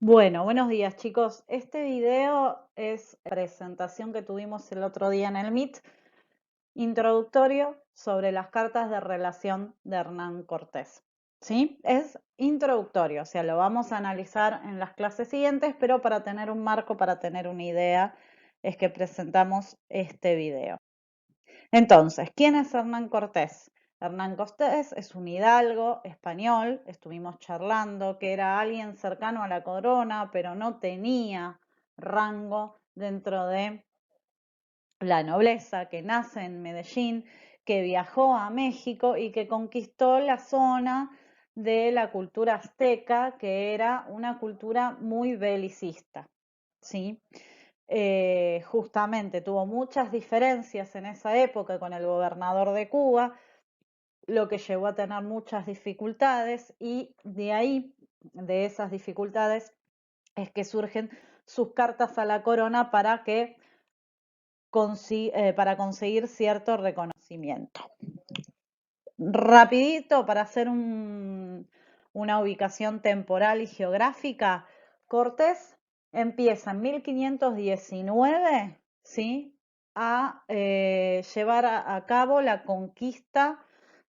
Bueno, buenos días chicos. Este video es la presentación que tuvimos el otro día en el Meet, introductorio sobre las cartas de relación de Hernán Cortés. ¿Sí? Es introductorio, o sea, lo vamos a analizar en las clases siguientes, pero para tener un marco, para tener una idea, es que presentamos este video. Entonces, ¿quién es Hernán Cortés? Hernán Cortés es un hidalgo español, estuvimos charlando, que era alguien cercano a la corona, pero no tenía rango dentro de la nobleza, que nace en Medellín, que viajó a México y que conquistó la zona de la cultura azteca, que era una cultura muy belicista, ¿sí? Justamente tuvo muchas diferencias en esa época con el gobernador de Cuba, lo que llevó a tener muchas dificultades y de ahí, de esas dificultades, es que surgen sus cartas a la corona para conseguir cierto reconocimiento. Rapidito, para hacer una ubicación temporal y geográfica, Cortés empieza en 1519, ¿sí?, a llevar a cabo la conquista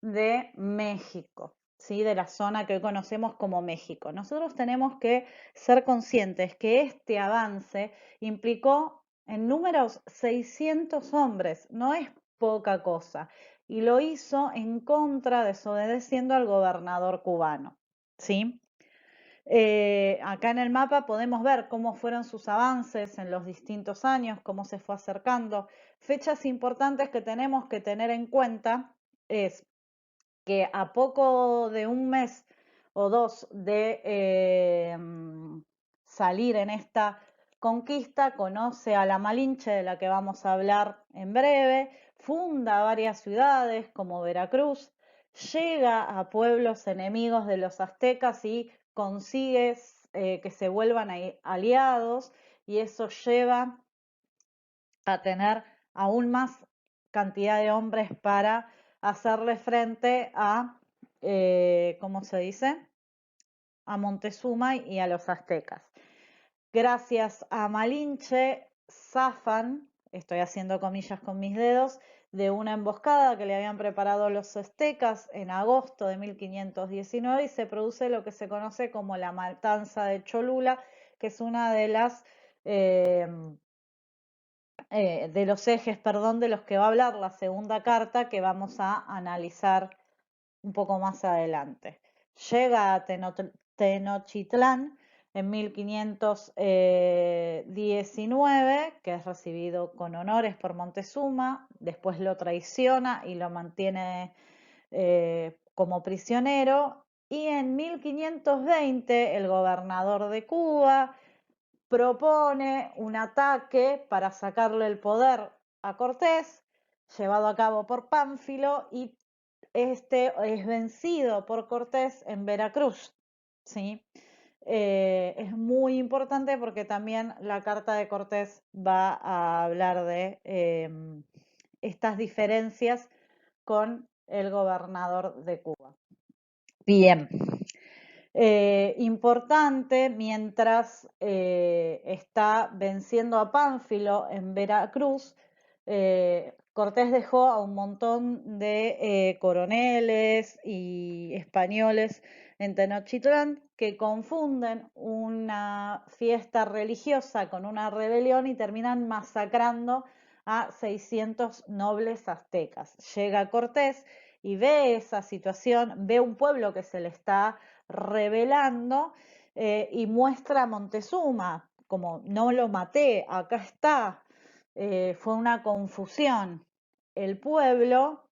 de México, ¿sí?, de la zona que hoy conocemos como México. Nosotros tenemos que ser conscientes que este avance implicó en números 600 hombres, no es poca cosa, y lo hizo en contra, desobedeciendo al gobernador cubano, ¿sí? Acá en el mapa podemos ver cómo fueron sus avances en los distintos años, cómo se fue acercando. Fechas importantes que tenemos que tener en cuenta es que a poco de un mes o dos de salir en esta conquista, conoce a la Malinche, de la que vamos a hablar en breve, funda varias ciudades como Veracruz, llega a pueblos enemigos de los aztecas y consigue que se vuelvan aliados, y eso lleva a tener aún más cantidad de hombres para hacerle frente a, ¿cómo se dice?, a Montezuma y a los aztecas. Gracias a Malinche zafan, estoy haciendo comillas con mis dedos, de una emboscada que le habían preparado los aztecas en agosto de 1519, y se produce lo que se conoce como la matanza de Cholula, que es una de las de los ejes, perdón, de los que va a hablar la segunda carta que vamos a analizar un poco más adelante. Llega a Tenochtitlán en 1519, que es recibido con honores por Montezuma, después lo traiciona y lo mantiene como prisionero, y en 1520 el gobernador de Cuba propone un ataque para sacarle el poder a Cortés, llevado a cabo por Pánfilo, y este es vencido por Cortés en Veracruz, ¿sí? Es muy importante porque también la carta de Cortés va a hablar de estas diferencias con el gobernador de Cuba. Bien. Importante, mientras está venciendo a Pánfilo en Veracruz, Cortés dejó a un montón de coroneles y españoles en Tenochtitlán que confunden una fiesta religiosa con una rebelión y terminan masacrando a 600 nobles aztecas. Llega Cortés y ve esa situación, ve un pueblo que se le está rebelando, y muestra a Montezuma como: no lo maté, acá está. Fue una confusión. El pueblo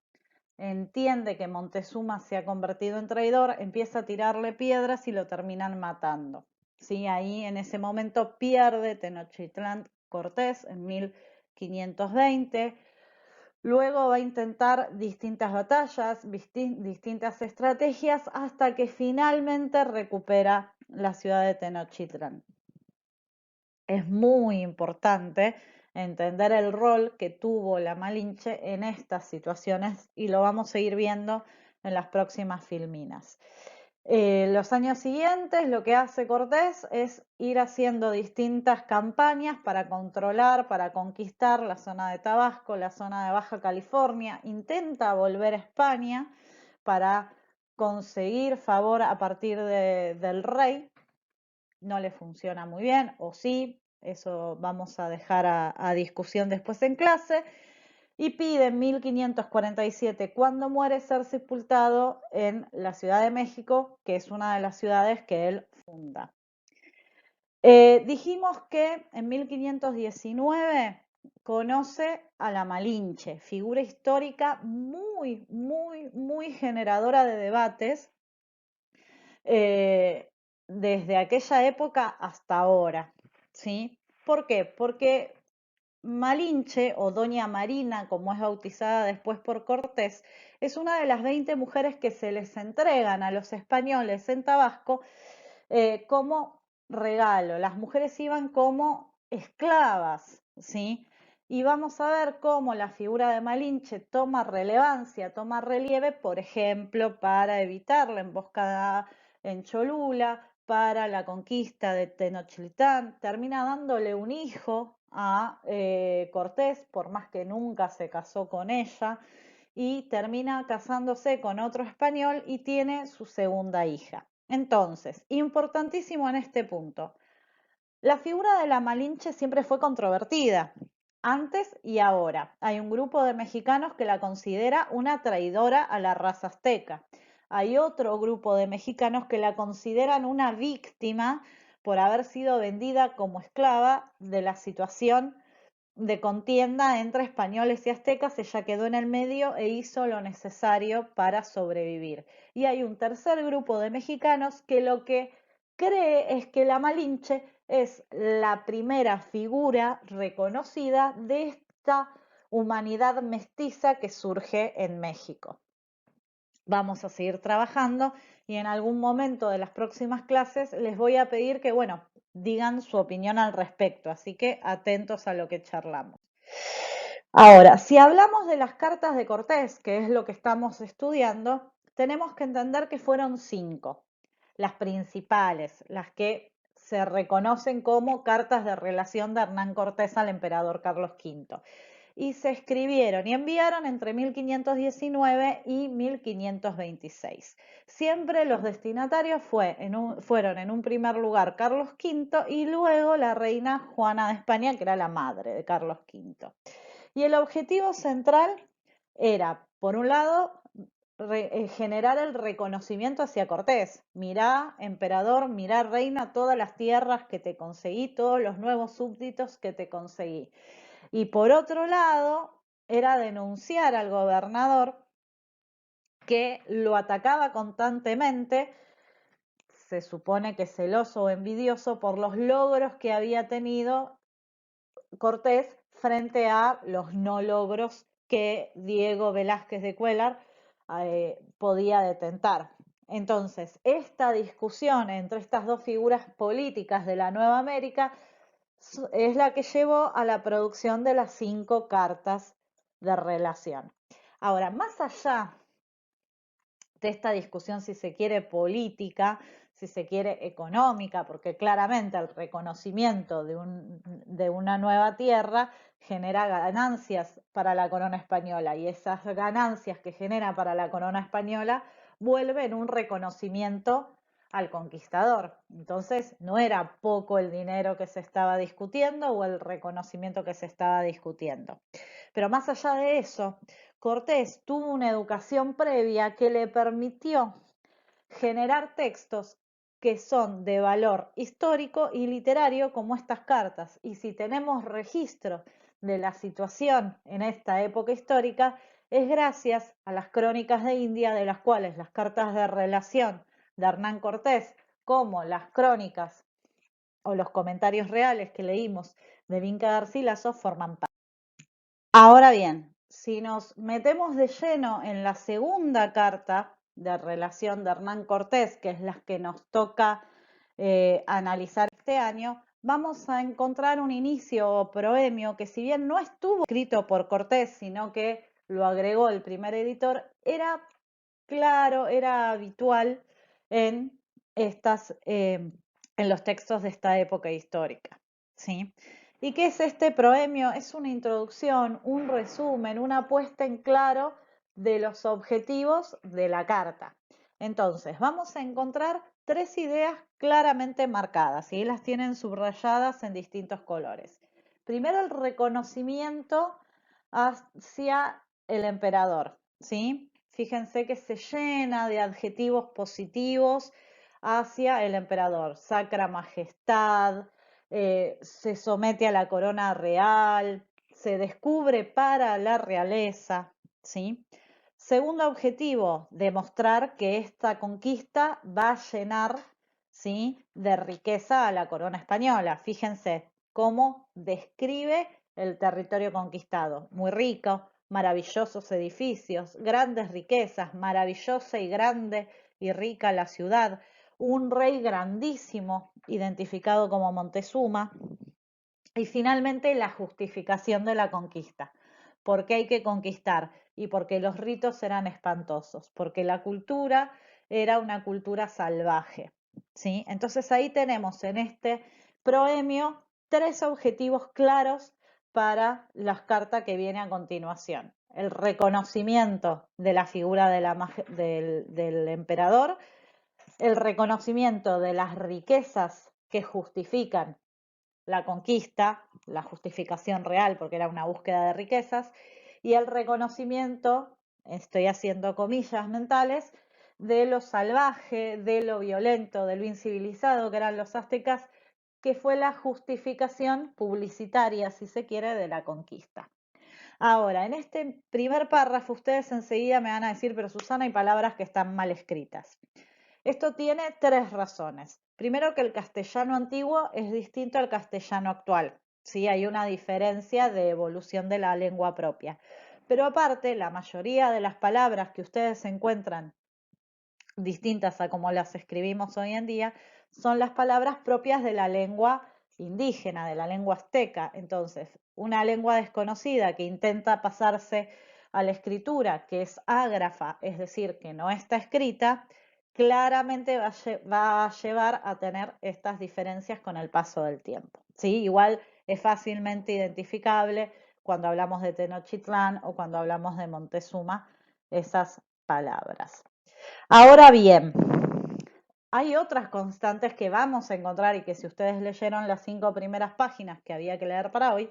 entiende que Montezuma se ha convertido en traidor, empieza a tirarle piedras y lo terminan matando, ¿sí? Ahí en ese momento pierde Tenochtitlán Cortés en 1520. Luego va a intentar distintas batallas, distintas estrategias, hasta que finalmente recupera la ciudad de Tenochtitlán. Es muy importante entender el rol que tuvo la Malinche en estas situaciones, y lo vamos a ir viendo en las próximas filminas. Los años siguientes lo que hace Cortés es ir haciendo distintas campañas para controlar, para conquistar la zona de Tabasco, la zona de Baja California, intenta volver a España para conseguir favor a partir del rey, no le funciona muy bien, o sí, eso vamos a dejar a discusión después en clase, y pide en 1547, cuando muere, ser sepultado en la Ciudad de México, que es una de las ciudades que él funda. Dijimos que en 1519 conoce a la Malinche, figura histórica muy, muy, muy generadora de debates desde aquella época hasta ahora, ¿sí? ¿Por qué? Porque Malinche, o Doña Marina, como es bautizada después por Cortés, es una de las 20 mujeres que se les entregan a los españoles en Tabasco como regalo. Las mujeres iban como esclavas, ¿sí? Y vamos a ver cómo la figura de Malinche toma relevancia, toma relieve, por ejemplo, para evitar la emboscada en Cholula, para la conquista de Tenochtitlán, termina dándole un hijo a Cortés, por más que nunca se casó con ella, y termina casándose con otro español y tiene su segunda hija. Entonces, importantísimo en este punto, la figura de la Malinche siempre fue controvertida, antes y ahora. Hay un grupo de mexicanos que la considera una traidora a la raza azteca. Hay otro grupo de mexicanos que la consideran una víctima por haber sido vendida como esclava de la situación de contienda entre españoles y aztecas. Ella quedó en el medio e hizo lo necesario para sobrevivir. Y hay un tercer grupo de mexicanos que lo que cree es que la Malinche es la primera figura reconocida de esta humanidad mestiza que surge en México. Vamos a seguir trabajando y en algún momento de las próximas clases les voy a pedir que, bueno, digan su opinión al respecto, así que atentos a lo que charlamos. Ahora, si hablamos de las cartas de Cortés, que es lo que estamos estudiando, tenemos que entender que fueron 5, las principales, las que se reconocen como cartas de relación de Hernán Cortés al emperador Carlos V. Y se escribieron y enviaron entre 1519 y 1526. Siempre los destinatarios fueron en un primer lugar Carlos V y luego la reina Juana de España, que era la madre de Carlos V. Y el objetivo central era, por un lado, generar el reconocimiento hacia Cortés. Mirá, emperador, mirá, reina, todas las tierras que te conseguí, todos los nuevos súbditos que te conseguí. Y por otro lado, era denunciar al gobernador que lo atacaba constantemente, se supone que celoso o envidioso por los logros que había tenido Cortés frente a los no logros que Diego Velázquez de Cuéllar podía detentar. Entonces, esta discusión entre estas dos figuras políticas de la Nueva América es la que llevó a la producción de las 5 cartas de relación. Ahora, más allá de esta discusión, si se quiere, política, si se quiere, económica, porque claramente el reconocimiento de una nueva tierra genera ganancias para la corona española, y esas ganancias que genera para la corona española vuelven un reconocimiento al conquistador. Entonces, no era poco el dinero que se estaba discutiendo o el reconocimiento que se estaba discutiendo. Pero más allá de eso, Cortés tuvo una educación previa que le permitió generar textos que son de valor histórico y literario, como estas cartas. Y si tenemos registro de la situación en esta época histórica, es gracias a las crónicas de India, de las cuales las cartas de relación de Hernán Cortés, como las crónicas o los comentarios reales que leímos de Vinca Garcilaso, forman parte. Ahora bien, si nos metemos de lleno en la segunda carta de relación de Hernán Cortés, que es la que nos toca analizar este año, vamos a encontrar un inicio o proemio que, si bien no estuvo escrito por Cortés, sino que lo agregó el primer editor, era claro, era habitual en en los textos de esta época histórica, ¿sí? ¿Y qué es este proemio? Es una introducción, un resumen, una puesta en claro de los objetivos de la carta. Entonces, vamos a encontrar tres ideas claramente marcadas y las tienen subrayadas en distintos colores. Primero, el reconocimiento hacia el emperador, ¿sí? Fíjense que se llena de adjetivos positivos hacia el emperador. Sacra majestad, se somete a la corona real, se descubre para la realeza, ¿sí? Segundo objetivo, demostrar que esta conquista va a llenar, ¿sí?, de riqueza a la corona española. Fíjense cómo describe el territorio conquistado. Muy rico, maravillosos edificios, grandes riquezas, maravillosa y grande y rica la ciudad, un rey grandísimo, identificado como Montezuma, y finalmente la justificación de la conquista. ¿Por qué hay que conquistar? Y porque los ritos eran espantosos, porque la cultura era una cultura salvaje, ¿sí? Entonces ahí tenemos en este proemio tres objetivos claros para la carta que viene a continuación. El reconocimiento de la figura del emperador, el reconocimiento de las riquezas que justifican la conquista, la justificación real, porque era una búsqueda de riquezas, y el reconocimiento, estoy haciendo comillas mentales, de lo salvaje, de lo violento, de lo incivilizado que eran los aztecas, que fue la justificación publicitaria, si se quiere, de la conquista. Ahora, en este primer párrafo, ustedes enseguida me van a decir, pero Susana, hay palabras que están mal escritas. Esto tiene tres razones. Primero, que el castellano antiguo es distinto al castellano actual. Sí, hay una diferencia de evolución de la lengua propia. Pero aparte, la mayoría de las palabras que ustedes encuentran distintas a como las escribimos hoy en día son las palabras propias de la lengua indígena, de la lengua azteca. Entonces, una lengua desconocida que intenta pasarse a la escritura, que es ágrafa, es decir, que no está escrita, claramente va a llevar a tener estas diferencias con el paso del tiempo. ¿Sí? Igual es fácilmente identificable cuando hablamos de Tenochtitlán o cuando hablamos de Montezuma, esas palabras. Ahora bien, hay otras constantes que vamos a encontrar y que si ustedes leyeron las 5 primeras páginas que había que leer para hoy,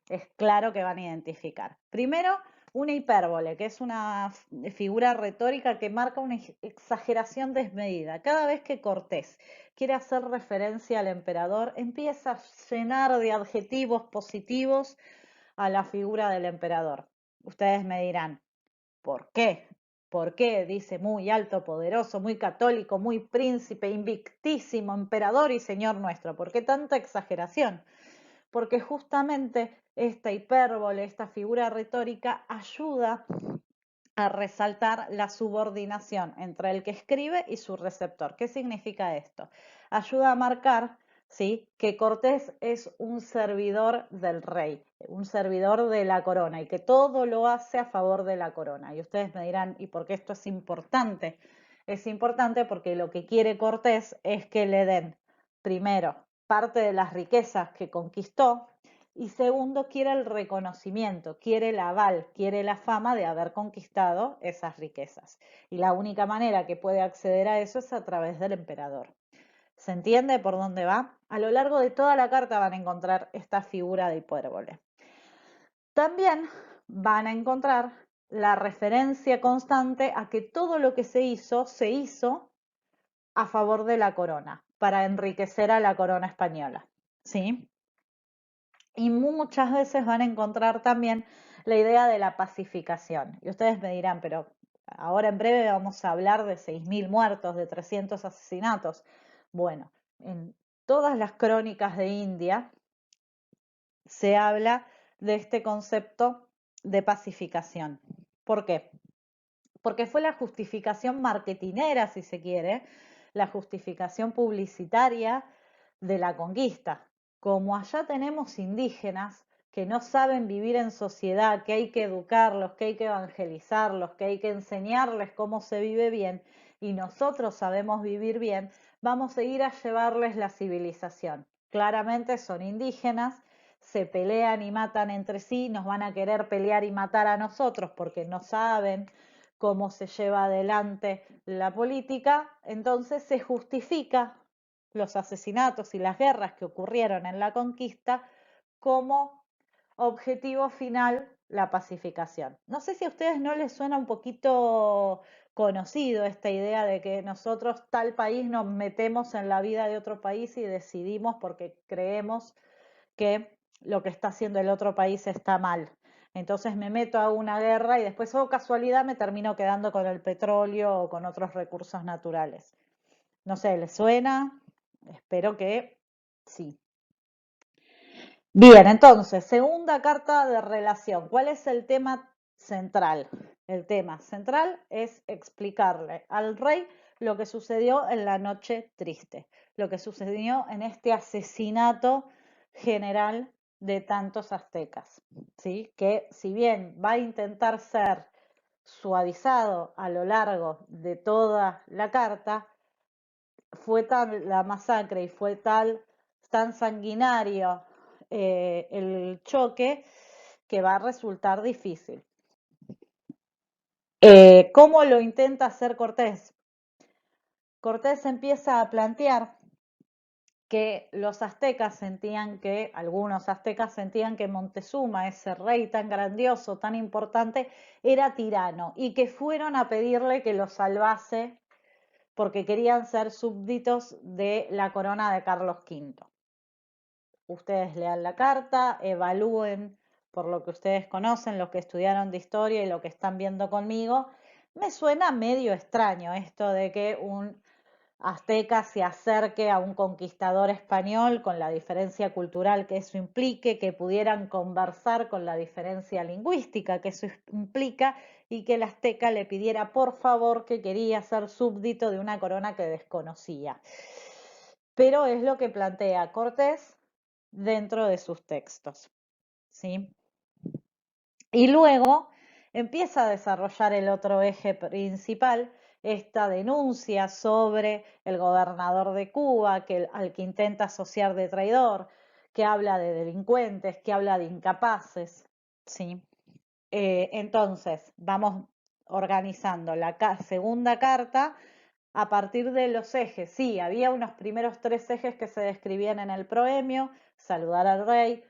es claro que van a identificar. Primero, una hipérbole, que es una figura retórica que marca una exageración desmedida. Cada vez que Cortés quiere hacer referencia al emperador, empieza a llenar de adjetivos positivos a la figura del emperador. Ustedes me dirán, ¿por qué? ¿Por qué? Dice muy alto, poderoso, muy católico, muy príncipe, invictísimo, emperador y señor nuestro. ¿Por qué tanta exageración? Porque justamente esta hipérbole, esta figura retórica, ayuda a resaltar la subordinación entre el que escribe y su receptor. ¿Qué significa esto? Ayuda a marcar, ¿sí?, que Cortés es un servidor del rey, un servidor de la corona y que todo lo hace a favor de la corona. Y ustedes me dirán, ¿y por qué esto es importante? Es importante porque lo que quiere Cortés es que le den, primero, parte de las riquezas que conquistó, y segundo, quiere el reconocimiento, quiere el aval, quiere la fama de haber conquistado esas riquezas. Y la única manera que puede acceder a eso es a través del emperador. ¿Se entiende por dónde va? A lo largo de toda la carta van a encontrar esta figura de hipérbole. También van a encontrar la referencia constante a que todo lo que se hizo a favor de la corona, para enriquecer a la corona española. ¿Sí? Y muchas veces van a encontrar también la idea de la pacificación. Y ustedes me dirán, pero ahora en breve vamos a hablar de 6.000 muertos, de 300 asesinatos. Bueno, en todas las crónicas de India se habla de este concepto de pacificación. ¿Por qué? Porque fue la justificación marketinera, si se quiere, la justificación publicitaria de la conquista. Como allá tenemos indígenas que no saben vivir en sociedad, que hay que educarlos, que hay que evangelizarlos, que hay que enseñarles cómo se vive bien, y nosotros sabemos vivir bien, vamos a ir a llevarles la civilización. Claramente son indígenas, se pelean y matan entre sí, nos van a querer pelear y matar a nosotros porque no saben cómo se lleva adelante la política, entonces se justifica los asesinatos y las guerras que ocurrieron en la conquista como objetivo final la pacificación. No sé si a ustedes no les suena un poquito conocido esta idea de que nosotros tal país nos metemos en la vida de otro país y decidimos porque creemos que lo que está haciendo el otro país está mal. Entonces me meto a una guerra y después, oh casualidad, me termino quedando con el petróleo o con otros recursos naturales. No sé, ¿les suena? Espero que sí. Bien, entonces, segunda carta de relación. ¿Cuál es el tema central? El tema central es explicarle al rey lo que sucedió en la noche triste, lo que sucedió en este asesinato general de tantos aztecas, ¿sí? Que si bien va a intentar ser suavizado a lo largo de toda la carta, fue tal la masacre y fue tan sanguinario el choque que va a resultar difícil. ¿Cómo lo intenta hacer Cortés? Cortés empieza a plantear que los aztecas sentían que, algunos aztecas sentían que Montezuma, ese rey tan grandioso, tan importante, era tirano y que fueron a pedirle que lo salvase porque querían ser súbditos de la corona de Carlos V. Ustedes lean la carta, evalúen por lo que ustedes conocen, los que estudiaron de historia y lo que están viendo conmigo. Me suena medio extraño esto de que un azteca se acerque a un conquistador español con la diferencia cultural que eso implique, que pudieran conversar con la diferencia lingüística que eso implica y que el azteca le pidiera por favor que quería ser súbdito de una corona que desconocía. Pero es lo que plantea Cortés dentro de sus textos, ¿sí? Y luego empieza a desarrollar el otro eje principal, esta denuncia sobre el gobernador de Cuba, al que intenta asociar de traidor, que habla de delincuentes, que habla de incapaces, ¿sí? Entonces, vamos organizando la segunda carta a partir de los ejes. Sí, había unos primeros 3 ejes que se describían en el proemio: saludar al rey,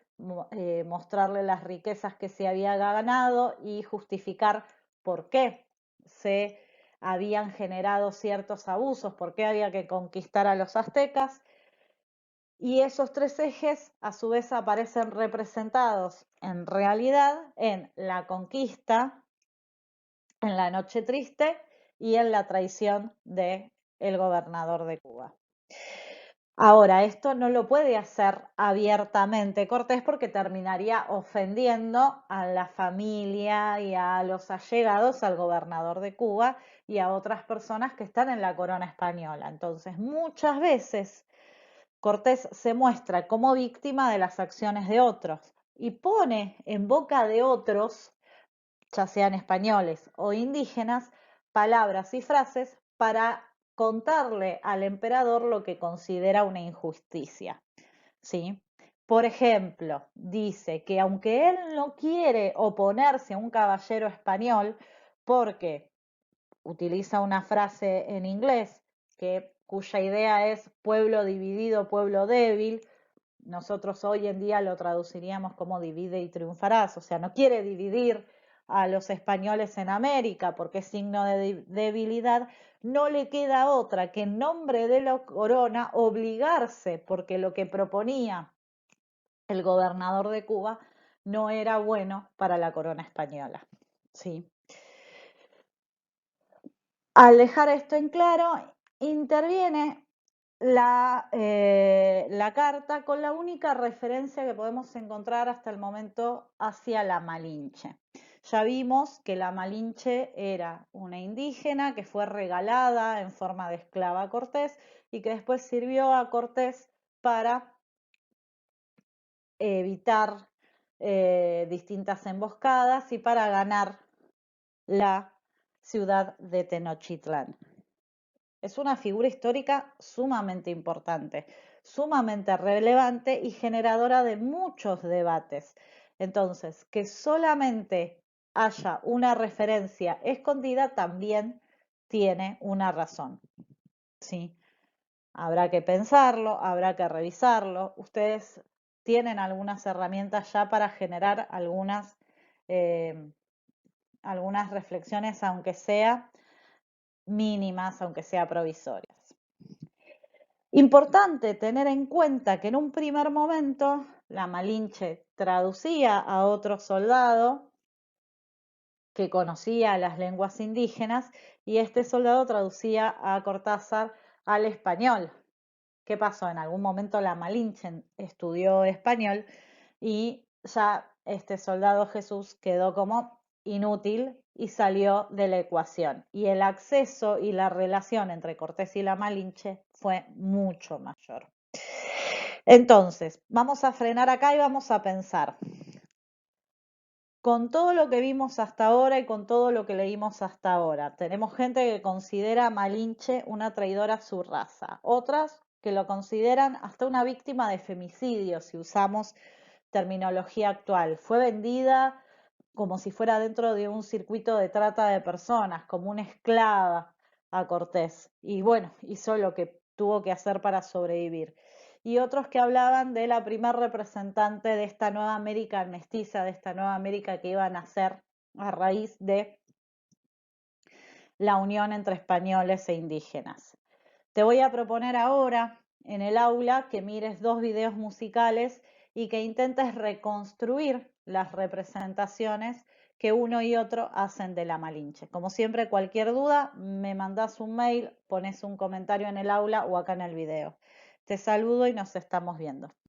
mostrarle las riquezas que se había ganado y justificar por qué se habían generado ciertos abusos, por qué había que conquistar a los aztecas. Y esos 3 ejes a su vez aparecen representados en realidad en la conquista, en la noche triste y en la traición del gobernador de Cuba. Ahora, esto no lo puede hacer abiertamente Cortés porque terminaría ofendiendo a la familia y a los allegados al gobernador de Cuba y a otras personas que están en la corona española. Entonces, muchas veces Cortés se muestra como víctima de las acciones de otros y pone en boca de otros, ya sean españoles o indígenas, palabras y frases para contarle al emperador lo que considera una injusticia, ¿sí? Por ejemplo, dice que aunque él no quiere oponerse a un caballero español porque utiliza una frase en inglés cuya idea es pueblo dividido, pueblo débil. Nosotros hoy en día lo traduciríamos como divide y triunfarás, o sea, no quiere dividir a los españoles en América porque es signo de debilidad. No le queda otra que en nombre de la corona obligarse, porque lo que proponía el gobernador de Cuba no era bueno para la corona española, ¿sí? Al dejar esto en claro, interviene la carta con la única referencia que podemos encontrar hasta el momento hacia la Malinche. Ya vimos que la Malinche era una indígena que fue regalada en forma de esclava a Cortés y que después sirvió a Cortés para evitar distintas emboscadas y para ganar la ciudad de Tenochtitlán. Es una figura histórica sumamente importante, sumamente relevante y generadora de muchos debates. Entonces, que solamente haya una referencia escondida también tiene una razón, ¿sí? Habrá que pensarlo, habrá que revisarlo. Ustedes tienen algunas herramientas ya para generar eh, algunas reflexiones, aunque sea mínimas, aunque sea provisorias. Importante tener en cuenta que en un primer momento la Malinche traducía a otro soldado que conocía las lenguas indígenas y este soldado traducía a Cortázar al español. ¿Qué pasó? En algún momento la Malinche estudió español y ya este soldado Jesús quedó como inútil y salió de la ecuación. Y el acceso y la relación entre Cortés y la Malinche fue mucho mayor. Entonces, vamos a frenar acá y vamos a pensar. Con todo lo que vimos hasta ahora y con todo lo que leímos hasta ahora, tenemos gente que considera a Malinche una traidora a su raza, otras que lo consideran hasta una víctima de femicidio, si usamos terminología actual. Fue vendida como si fuera dentro de un circuito de trata de personas, como una esclava a Cortés. Y bueno, hizo lo que tuvo que hacer para sobrevivir. Y otros que hablaban de la primer representante de esta nueva América mestiza, de esta nueva América que iba a nacer a raíz de la unión entre españoles e indígenas. Te voy a proponer ahora en el aula que mires 2 videos musicales y que intentes reconstruir las representaciones que uno y otro hacen de la Malinche. Como siempre, cualquier duda, me mandás un mail, pones un comentario en el aula o acá en el video. Te saludo y nos estamos viendo.